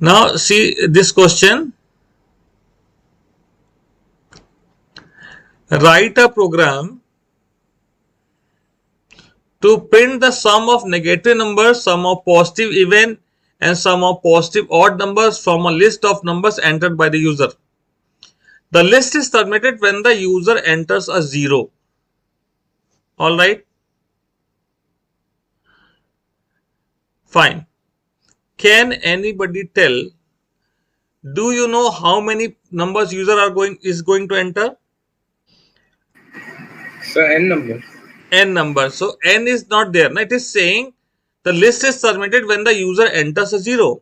Now see this question. Write a program to print the sum of negative numbers, sum of positive even, and sum of positive odd numbers from a list of numbers entered by the user. The list is terminated when the user enters a 0. All right. Fine. Can anybody tell? Do you know how many numbers user is going to enter? So n numbers. N numbers. So n is not there. Now it is saying the list is terminated when the user enters a 0.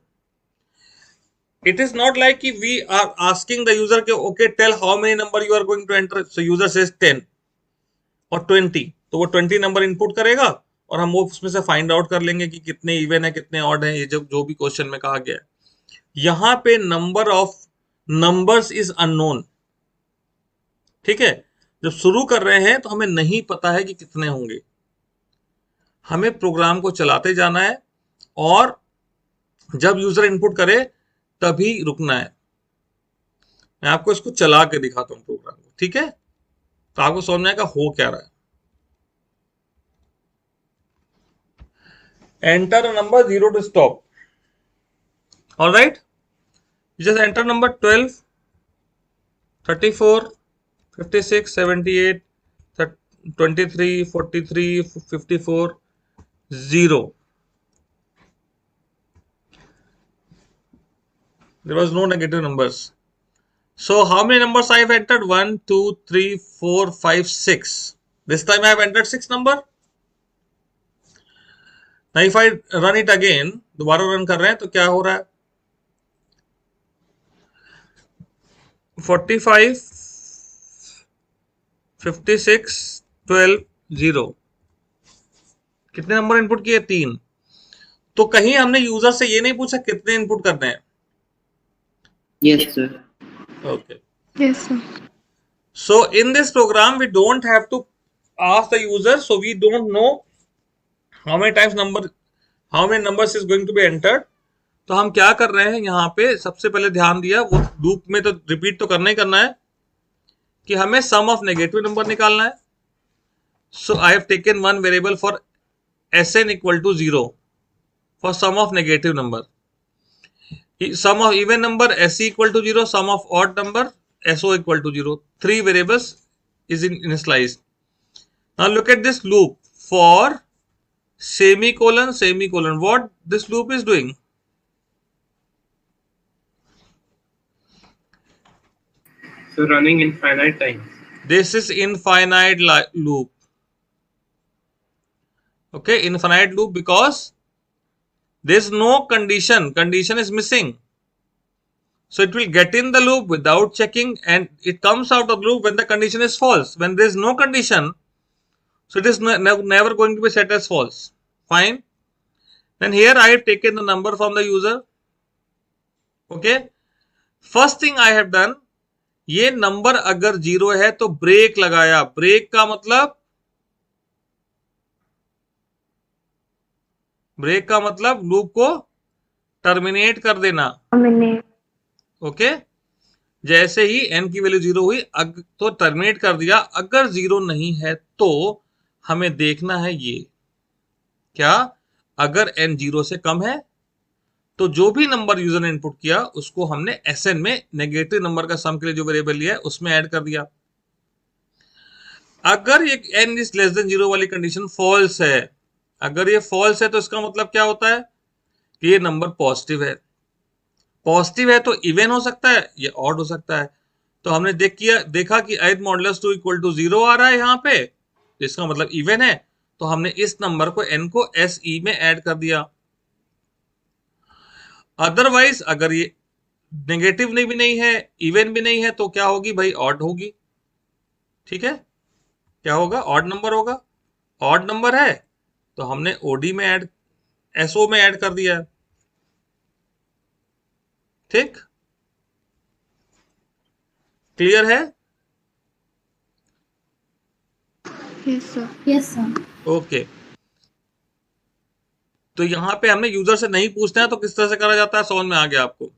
It is not like if we are asking the user, okay, tell how many number you are going to enter. So user says 10 और 20, तो वो 20 number input करेगा और हम वो उसमें से find out कर लेंगे कि कितने इवन है कितने ऑड है, ये जो भी क्वेश्चन में कहा गया है। यहां पे number of numbers is unknown. ठीक है, जब शुरू कर रहे हैं तो हमें नहीं पता है कि कितने होंगे, हमें प्रोग्राम को चलाते जाना है और जब यूजर इनपुट करे तभी रुकना है। मैं आपको इसको चला के दिखाता हूं प्रोग्राम को, ठीक है, तो आपको समझ में आएगा हो क्या रहा है। enter a number 0 to stop. All right, you just enter number 12, 34, 56, 78, 23, 43, 54, 0. There was no negative numbers. So how many numbers I have entered? 1, 2, 3, 4, 5, 6. This time I have entered 6 number. Now if I run it again, दोबारा run कर रहे हैं तो क्या हो रहा है? 45, 56, 12, 0. कितने नंबर इनपुट किए? 3. तो कहीं हमने यूजर से ये नहीं पूछा कितने इनपुट करने हैं? Yes, sir. Okay. Yes, sir. So in this program we don't have to ask the user, so we don't know how many numbers is going to be entered. तो हम क्या कर रहे हैं यहाँ पे, सबसे पहले ध्यान दिया, वो लूप में तो रिपीट तो करना ही करना है कि हमें सम ऑफ नेगेटिव नंबर निकालना है. So I have taken one variable for Sn equal to 0 for sum of negative number. Sum of even number Se equal to 0, sum of odd number So equal to 0. 3 variables is initialized. Now look at this loop for semicolon semicolon. What this loop is doing? So running infinite times. This is infinite loop. Okay, infinite loop because there is no condition. Condition is missing. So it will get in the loop without checking and it comes out of the loop when the condition is false. When there is no condition, so it is never going to be set as false. Fine. Then here I have taken the number from the user. Okay. First thing I have done, ये number अगर 0 है तो break लगाया. Break का मतलब loop को terminate कर देना. ओके. जैसे ही n की वैल्यू 0 हुई तो टर्मिनेट कर दिया. अगर 0 नहीं है तो हमें देखना है ये क्या, अगर n 0 से कम है तो जो भी नंबर यूजर ने इनपुट किया उसको हमने Sn में नेगेटिव नंबर का सम के लिए जो वेरिएबल लिया है उसमें ऐड कर दिया. अगर ये n इज लेस देन 0 वाली कंडीशन फॉल्स है, अगर ये फॉल्स है तो इसका मतलब क्या होता है कि ये नंबर पॉजिटिव है. पॉजिटिव है तो इवन हो सकता है या ऑड हो सकता है. तो हमने देखा कि ith मॉडुलस 2 इक्वल टू 0 आ रहा है यहाँ पे, इसका मतलब इवन है. तो हमने इस नंबर को n को SE में ऐड कर दिया. अदरवाइज अगर ये नेगेटिव भी नहीं है इवन भी नहीं है तो क्या होगी भाई, ऑड होगी. ठीक है, क्या होगा, ऑड नंबर होगा. ऑड नंबर है तो हमने OD में ऐड, SO में ऐड कर दिया. ठीक, क्लियर है? Yes, sir. Yes, sir. Okay. तो यहाँ पे हमने यूजर से नहीं पूछना है, तो किस तरह से करा जाता है समझ में आ गया आपको।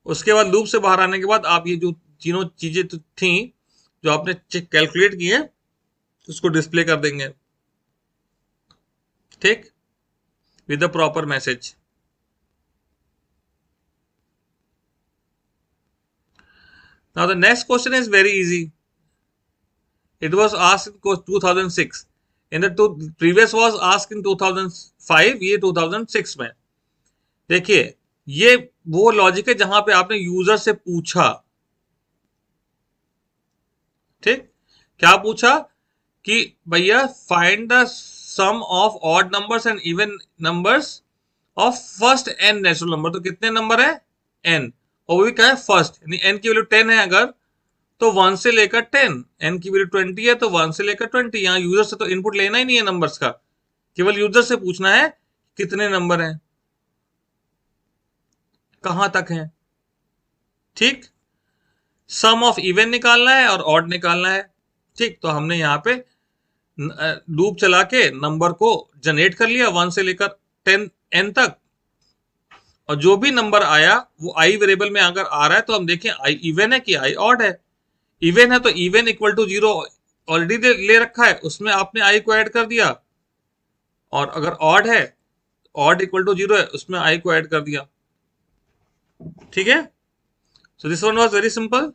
उसके बाद लूप से बाहर आने के बाद आप ये जो तीनों चीजें थी जो आपने कैलकुलेट की है उसको डिस्प्ले कर देंगे, ठीक, with the proper message. Now the next question is very easy. It was asked in 2006. In the previous was asked in 2005, ये 2006 में। देखिए ये वो लॉजिक है जहां पे आपने यूजर से पूछा, ठीक, क्या पूछा कि भैया find the sum of odd numbers and even numbers of first N natural number. तो कितने नंबर है? एन, और वो भी क्या है? फर्स्ट, यानी एन की वैल्यू 10 है अगर, तो 1 से लेकर 10, एन की वैल्यू 20 है तो 1 से लेकर 20। यहाँ यूजर से तो इनपुट लेना ही नहीं है नंबर्स का, केवल यूजर से पूछना है कितने नंबर हैं, कहां तक हैं, ठीक। सम ऑफ इवन निकालना है और ऑड निकालना है, ठीक। तो हमने यहाँ पे लूप चला के नंबर को जनरेट कर लिया 1 से लेकर 10 एन तक, और जो भी नंबर आया वो आई वेरिएबल में अगर आ रहा है तो हम देखें आई इवन है कि आई ऑड है। इवन है तो इवन इक्वल टू 0 ऑलरेडी ले रखा है, उसमें आपने आई को ऐड कर दिया, और अगर ऑड है, ऑड इक्वल टू 0 है, उसमें आई को ऐड कर दिया, ठीक है। So this one was very simple.